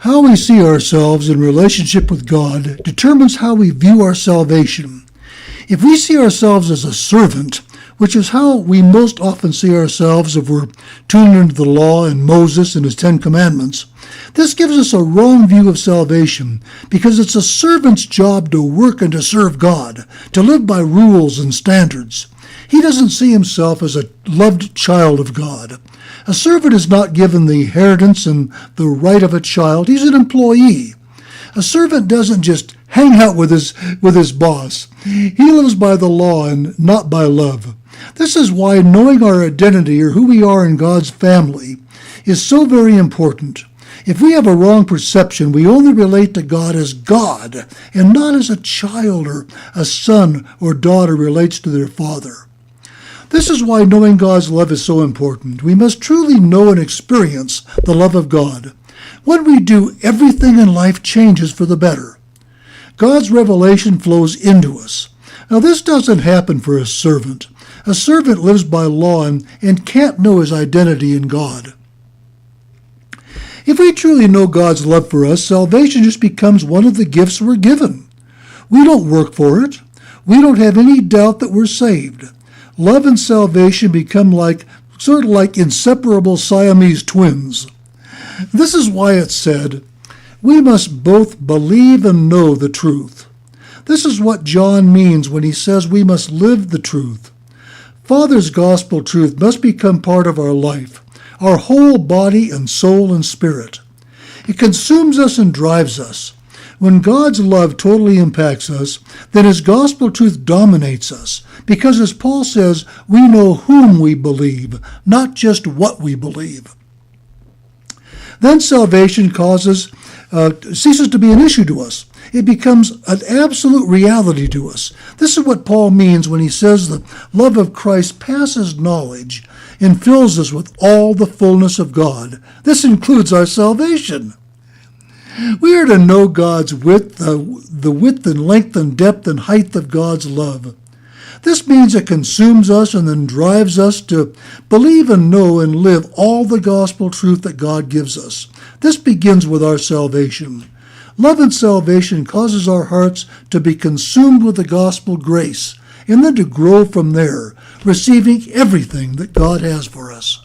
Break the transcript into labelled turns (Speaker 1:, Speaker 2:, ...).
Speaker 1: How we see ourselves in relationship with God determines how we view our salvation. If we see ourselves as a servant, which is how we most often see ourselves if we're tuned into the law and Moses and his 10 Commandments, this gives us a wrong view of salvation because it's a servant's job to work and to serve God, to live by rules and standards. He doesn't see himself as a loved child of God. A servant is not given the inheritance and the right of a child. He's an employee. A servant doesn't just hang out with his boss. He lives by the law and not by love. This is why knowing our identity or who we are in God's family is so very important. If we have a wrong perception, we only relate to God as God and not as a child or a son or daughter relates to their father. This is why knowing God's love is so important. We must truly know and experience the love of God. When we do, everything in life changes for the better. God's revelation flows into us. Now, this doesn't happen for a servant. A servant lives by law and can't know his identity in God. If we truly know God's love for us, salvation just becomes one of the gifts we're given. We don't work for it. We don't have any doubt that we're saved. Love and salvation become sort of like inseparable Siamese twins. This is why it's said, we must both believe and know the truth. This is what John means when he says we must live the truth. Father's gospel truth must become part of our life, our whole body and soul and spirit. It consumes us and drives us. When God's love totally impacts us, then his gospel truth dominates us, because as Paul says, we know whom we believe, not just what we believe. Then salvation ceases to be an issue to us. It becomes an absolute reality to us. This is what Paul means when he says the love of Christ passes knowledge and fills us with all the fullness of God. This includes our salvation. We are to know God's width, the width and length and depth and height of God's love. This means it consumes us and then drives us to believe and know and live all the gospel truth that God gives us. This begins with our salvation. Love and salvation causes our hearts to be consumed with the gospel grace and then to grow from there, receiving everything that God has for us.